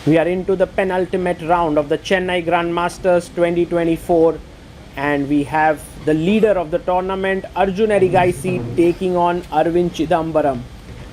We are into the penultimate round of the Chennai Grand Masters 2024, and we have the leader of the tournament, Arjun Erigaisi, taking on Aravindh Chithambaram.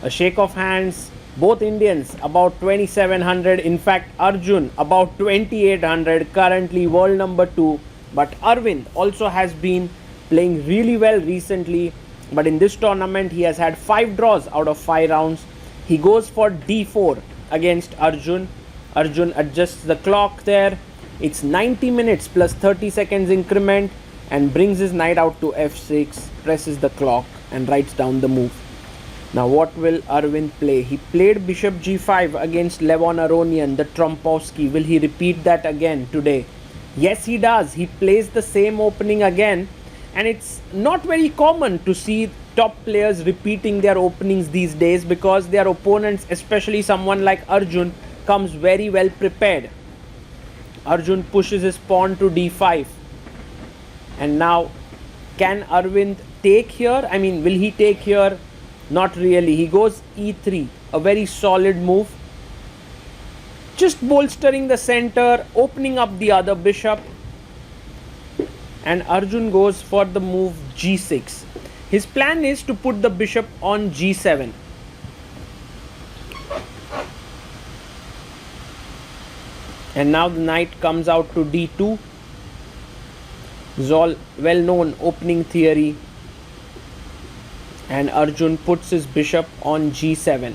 A shake of hands, both Indians about 2700, in fact Arjun about 2800, currently world number 2, but Aravindh also has been playing really well recently, but in this tournament he has had 5 draws out of 5 rounds. He goes for d4 against Arjun. Arjun adjusts the clock there. It's 90 minutes plus 30 seconds increment and brings his knight out to f6, presses the clock and writes down the move. Now what will Aravindh play? He played bishop g5 against Levon Aronian, the Trompowsky. Will he repeat that again today? Yes, he does. He plays the same opening again, and it's not very common to see top players repeating their openings these days because their opponents, especially someone like Arjun, comes very well prepared. Arjun pushes his pawn to d5, and now can Aravindh take here? I mean, will he take here? Not really. He goes e3, a very solid move, just bolstering the center, opening up the other bishop, and Arjun goes for the move g6. His plan is to put the bishop on g7. And now the knight comes out to d2. This is all well known opening theory. And Arjun puts his bishop on g7.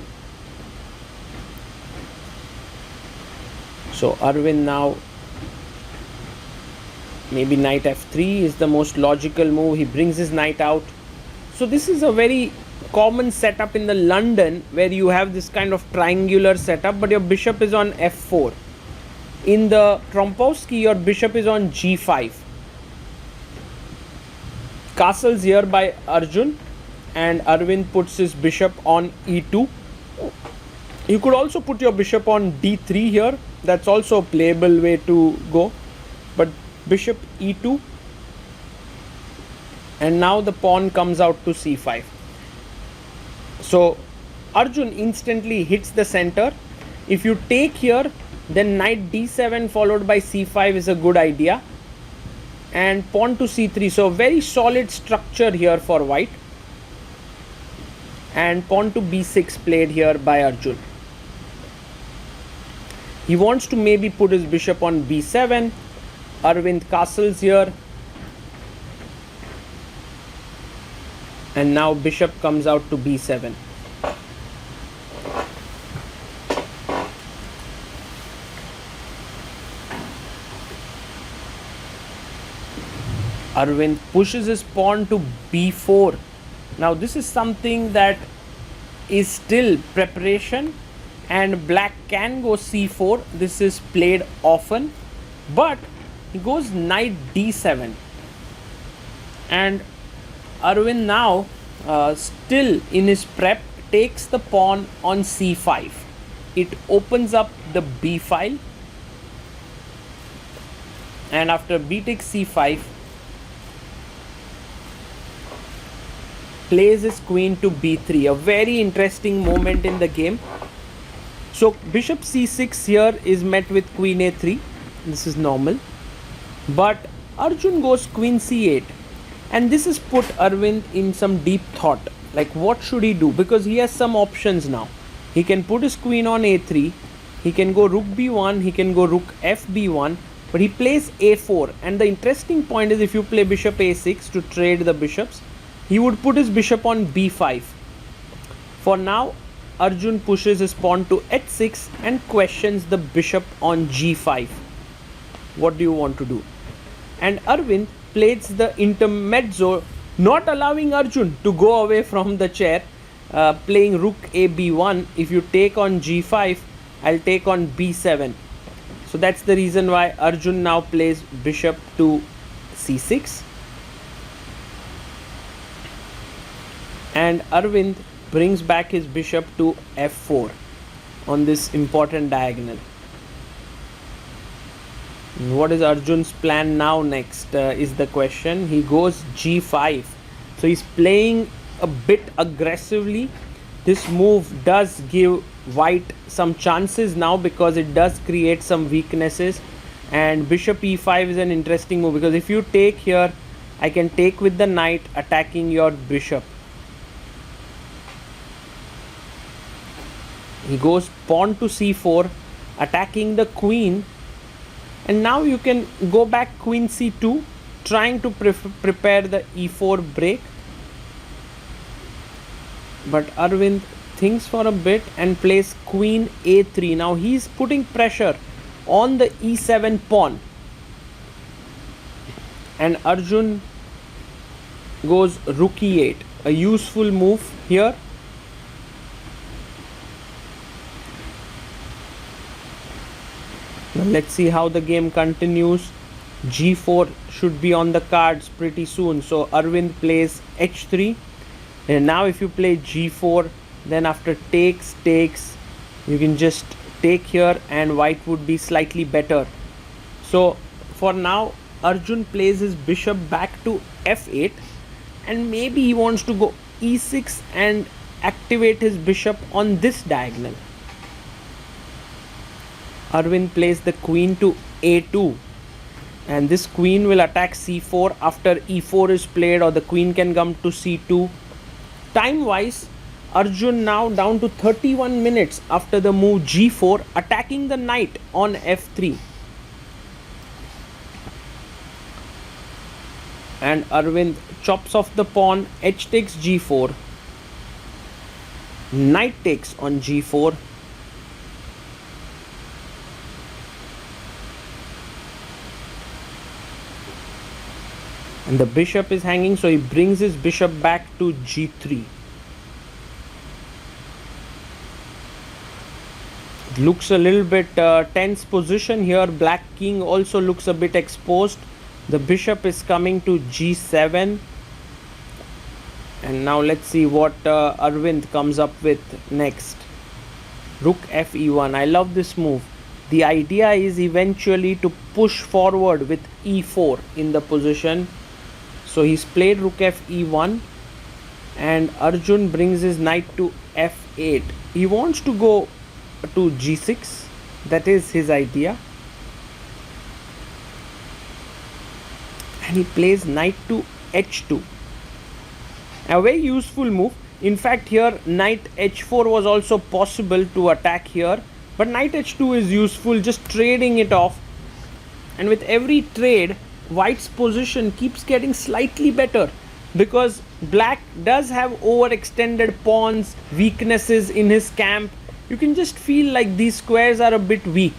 So Aravindh now, maybe knight f3 is the most logical move. He brings his knight out. So this is a very common setup in the London where you have this kind of triangular setup, but your bishop is on f4. In the Trompowsky, your bishop is on g5. Castles here by Arjun, and Aravindh puts his bishop on e2. You could also put your bishop on d3 here. That's also a playable way to go. But bishop e2. And now the pawn comes out to c5. So Arjun instantly hits the center. If you take here, then knight d7 followed by c5 is a good idea, and pawn to c3. So very solid structure here for white, and pawn to b6 played here by Arjun. He wants to maybe put his bishop on b7. Aravindh castles here, and now bishop comes out to b7. Aravindh pushes his pawn to b4. Now this is something that is still preparation, and black can go c4. This is played often, but he goes knight d7, and Aravindh now still in his prep takes the pawn on c5. It opens up the b file, and after b takes c5, plays his queen to b3, a very interesting moment in the game. So bishop c6 here is met with queen a3. This is normal, but Arjun goes queen c8, and this has put Aravindh in some deep thought, like what should he do, because he has some options now. He can put his queen on a3, he can go rook b1, he can go rook fb1, but he plays a4. And the interesting point is, if you play bishop a6 to trade the bishops, he would put his bishop on b5. For now, Arjun pushes his pawn to h6 and questions the bishop on g5. What do you want to do? And Aravindh plays the intermezzo, not allowing Arjun to go away from the chair, playing rook a b1. If you take on g5, I'll take on b7. So that's the reason why Arjun now plays bishop to c6. And Aravindh brings back his bishop to f4 on this important diagonal. What is Arjun's plan now next is the question. He goes g5. So he's playing a bit aggressively. This move does give white some chances now, because it does create some weaknesses. And bishop e5 is an interesting move, because if you take here, I can take with the knight attacking your bishop. He goes pawn to c4 attacking the queen, and now you can go back queen c2 trying to prepare the e4 break. But Arvind thinks for a bit and plays queen a3. Now he's putting pressure on the e7 pawn, and Arjun goes rook e8, a useful move here. Now let's see how the game continues. g4 should be on the cards pretty soon, so Arvind plays h3, and now if you play g4, then after takes, you can just take here and white would be slightly better. So for now Arjun plays his bishop back to f8, and maybe he wants to go e6 and activate his bishop on this diagonal. Arvind plays the queen to a2, and this queen will attack c4 after e4 is played, or the queen can come to c2. Time wise, Arjun now down to 31 minutes after the move g4, attacking the knight on f3. And Arvind chops off the pawn, h takes g4, knight takes on g4. And the bishop is hanging, so he brings his bishop back to g3. It looks a little bit tense position here. Black king also looks a bit exposed. The bishop is coming to g7. And now let's see what Arvind comes up with next. Rook fe1. I love this move. The idea is eventually to push forward with e4 in the position. So he's played rook fe1, and Arjun brings his knight to f8. He wants to go to g6. That is his idea. And he plays knight to h2. A very useful move. In fact, here knight h4 was also possible to attack here, but knight h2 is useful, just trading it off. And with every trade, white's position keeps getting slightly better, because black does have overextended pawns, weaknesses in his camp. You can just feel like these squares are a bit weak.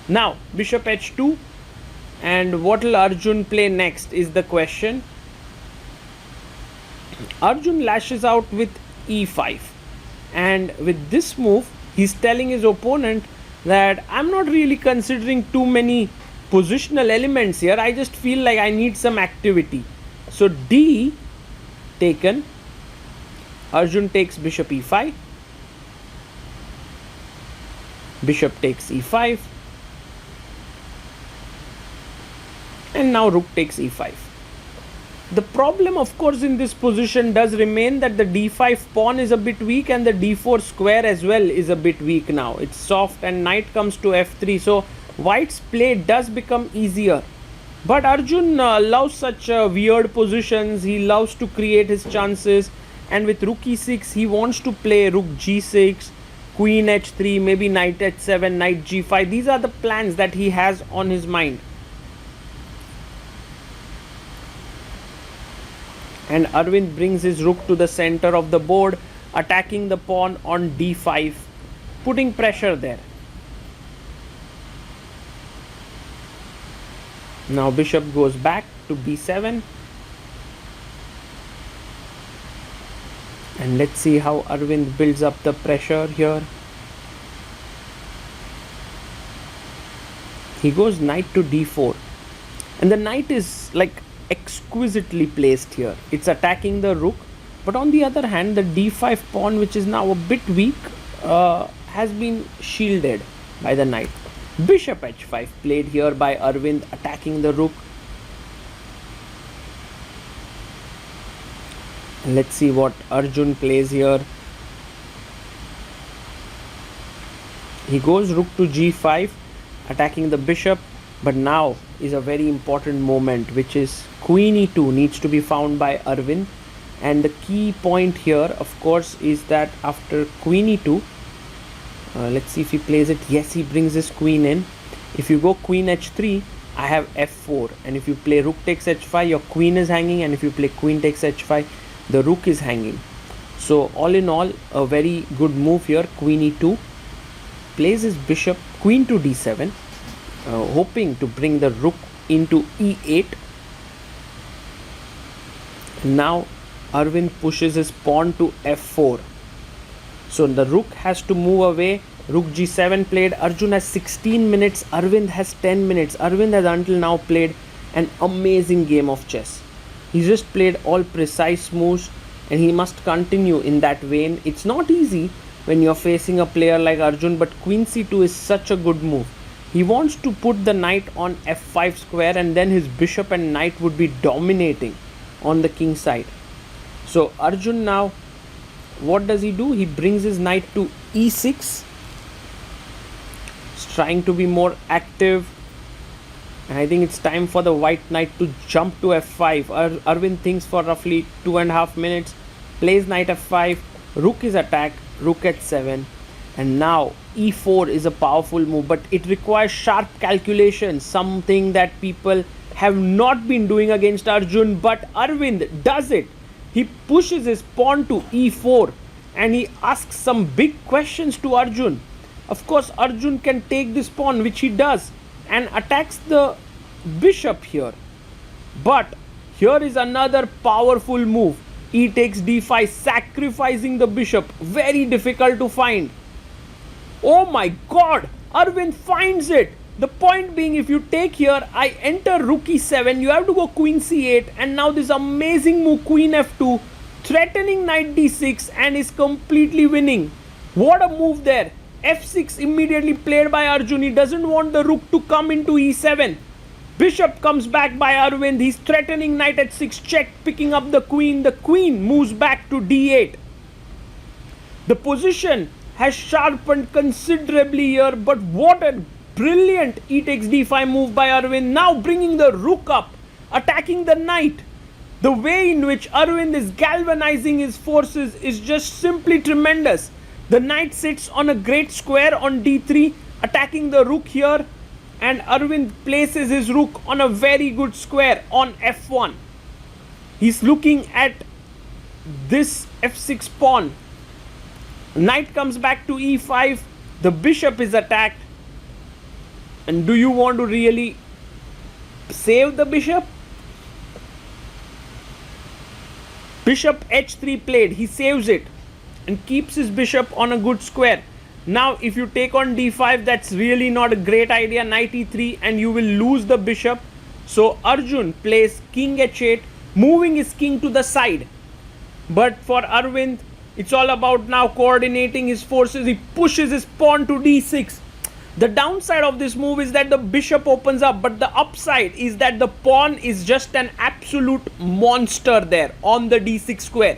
Now bishop h2, and what will Arjun play next is the question. Arjun lashes out with e5, and with this move he's telling his opponent that I'm not really considering too many positional elements here. I just feel like I need some activity. So d taken. Arjun takes bishop e5. Bishop takes e5. And now rook takes e5. The problem, of course, in this position does remain that the d5 pawn is a bit weak, and the d4 square as well is a bit weak now. It's soft, and knight comes to f3. So white's play does become easier. But Arjun loves such weird positions. He loves to create his chances, and with rook e6 he wants to play rook g6, queen h3, maybe knight h7, knight g5. These are the plans that he has on his mind. And Arvind brings his rook to the center of the board, attacking the pawn on d5, putting pressure there. Now bishop goes back to b7. And let's see how Arvind builds up the pressure here. He goes knight to d4. And the knight is like exquisitely placed here. It's attacking the rook. But on the other hand, the d5 pawn, which is now a bit weak, has been shielded by the knight. Bishop h5 played here by Arvind, attacking the rook. Let's see what Arjun plays here. He goes rook to g5, attacking the bishop, but now is a very important moment, which is queen e2 needs to be found by Arvind. And the key point here, of course, is that after queen e2, let's see if he plays it. Yes, he brings his queen in. If you go queen h3, I have f4, and if you play rook takes h5, your queen is hanging, and if you play queen takes h5, the rook is hanging. So all in all, a very good move here. Queen e2, plays his bishop, queen to d7, hoping to bring the rook into e8. Now Arvind pushes his pawn to f4. So the rook has to move away. Rook g7 played. Arjun has 16 minutes. Arvind has 10 minutes. Arvind has until now played an amazing game of chess. He just played all precise moves, and he must continue in that vein. It's not easy when you're facing a player like Arjun, but queen c2 is such a good move. He wants to put the knight on f5 square, and then his bishop and knight would be dominating on the king side. So Arjun now, what does he do? He brings his knight to e6. He's trying to be more active, and I think it's time for the white knight to jump to f5. Arvind thinks for roughly 2.5 minutes, plays knight f5, rook is attacked, rook h7, and now e4 is a powerful move, but it requires sharp calculation, something that people have not been doing against Arjun, but Arvind does it. He pushes his pawn to e4, and he asks some big questions to Arjun. Of course, Arjun can take this pawn, which he does, and attacks the bishop here. But here is another powerful move. E takes d5, sacrificing the bishop. Very difficult to find. Oh my god! Arvind finds it! The point being, if you take here, I enter rook e7, you have to go queen c8, and now this amazing move, queen f2, threatening knight d6, and is completely winning. What a move there! f6 immediately played by Arjun. He doesn't want the rook to come into e7. Bishop comes back by Arvind. He's threatening knight h6 check, picking up the queen. The queen moves back to d8. The position has sharpened considerably here, but what a brilliant e takes d5 move by Arvind. Now bringing the rook up, attacking the knight. The way in which Arvind is galvanizing his forces is just simply tremendous. The knight sits on a great square on d3, attacking the rook here, and Arvind places his rook on a very good square on f1. He's looking at this f6 pawn. Knight comes back to e5. The bishop is attacked. And do you want to really save the bishop? Bishop h3 played. He saves it and keeps his bishop on a good square. Now if you take on d5, that's really not a great idea. Knight e3, and you will lose the bishop. So Arjun plays king h8, moving his king to the side. But for Arvind, it's all about now coordinating his forces. He pushes his pawn to d6. The downside of this move is that the bishop opens up, but the upside is that the pawn is just an absolute monster there on the d6 square.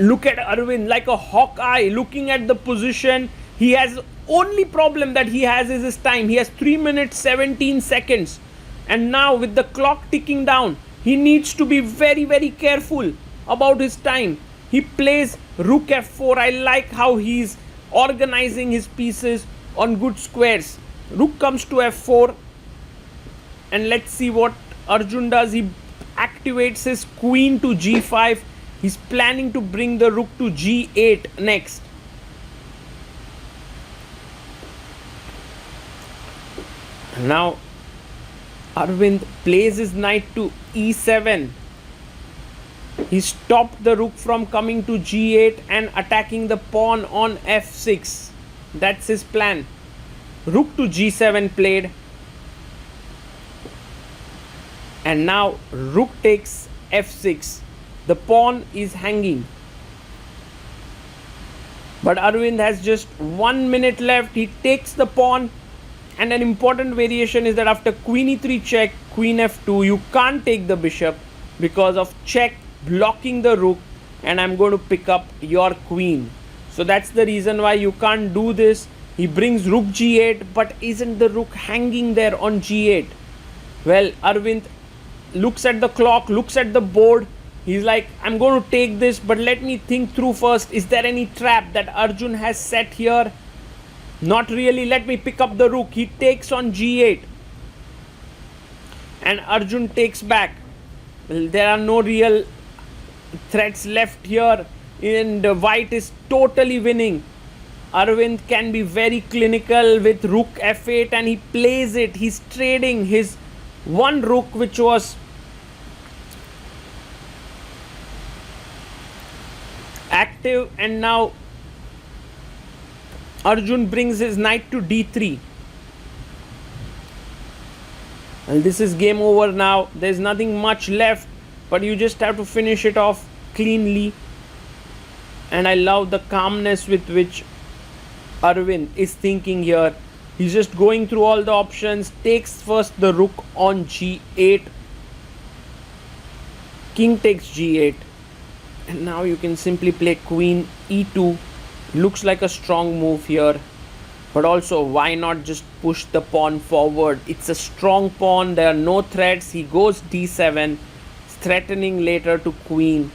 Look at Arvind like a hawkeye looking at the position. He has only problem that he has is his time. He has 3 minutes 17 seconds, and now with the clock ticking down, he needs to be very, very careful about his time. He plays rook f4. I like how he's organizing his pieces on good squares. Rook comes to f4, and let's see what Arjun does. He activates his queen to g5. He's planning to bring the rook to g8 next. Now Arvind plays his knight to e7. He stopped the rook from coming to g8 and attacking the pawn on f6. That's his plan. Rook to g7 played. And now rook takes f6. The pawn is hanging. But Arvind has just 1 minute left. He takes the pawn. And an important variation is that after queen e3 check, queen f2, you can't take the bishop because of check blocking the rook, and I'm going to pick up your queen. So that's the reason why you can't do this. He brings rook g8, but isn't the rook hanging there on g8? Well, Aravindh looks at the clock, looks at the board. He's like, I'm going to take this, but let me think through first. Is there any trap that Arjun has set here? Not really. Let me pick up the rook. He takes on g8. And Arjun takes back. Well, there are no real threats left here. And white is totally winning. Aravindh can be very clinical with rook f8 and he plays it. He's trading his one rook which was active, and now Arjun brings his knight to d3. And this is game over now. There's nothing much left, but you just have to finish it off cleanly. And I love the calmness with which Aravindh is thinking here. He's just going through all the options. Takes first the rook on g8. King takes g8. And now you can simply play queen e2. Looks like a strong move here. But also, why not just push the pawn forward? It's a strong pawn. There are no threats. He goes d7. Threatening later to queen.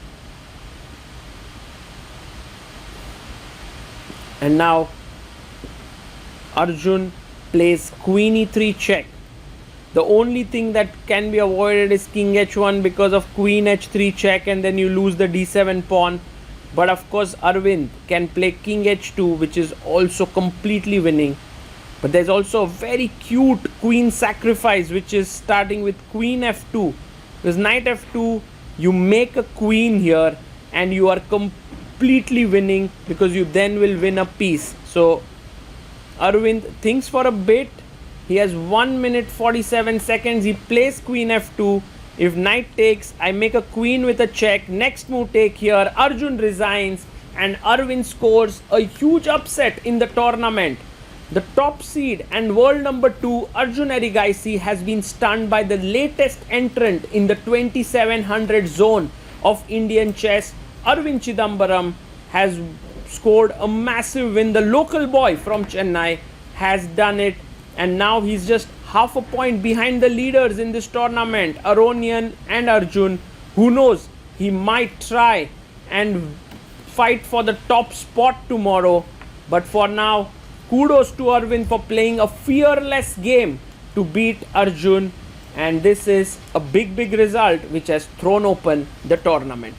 And now Arjun plays queen e3 check. The only thing that can be avoided is king h1 because of queen h3 check, and then you lose the d7 pawn. But of course Aravindh can play king h2, which is also completely winning. But there's also a very cute queen sacrifice, which is starting with queen f2. Because knight f2, you make a queen here and you are completely winning, because you then will win a piece. So Aravindh thinks for a bit. He has 1 minute 47 seconds. He plays queen f2. If knight takes, I make a queen with a check. Next move take here. Arjun resigns and Aravindh scores a huge upset in the tournament. The top seed and world number 2 Arjun Erigaisi has been stunned by the latest entrant in the 2700 zone of Indian chess. Aravindh Chithambaram has scored a massive win. The local boy from Chennai has done it, and now he's just half a point behind the leaders in this tournament, Aronian and Arjun. Who knows, he might try and fight for the top spot tomorrow. But for now, kudos to Aravindh for playing a fearless game to beat Arjun, and this is a big result which has thrown open the tournament.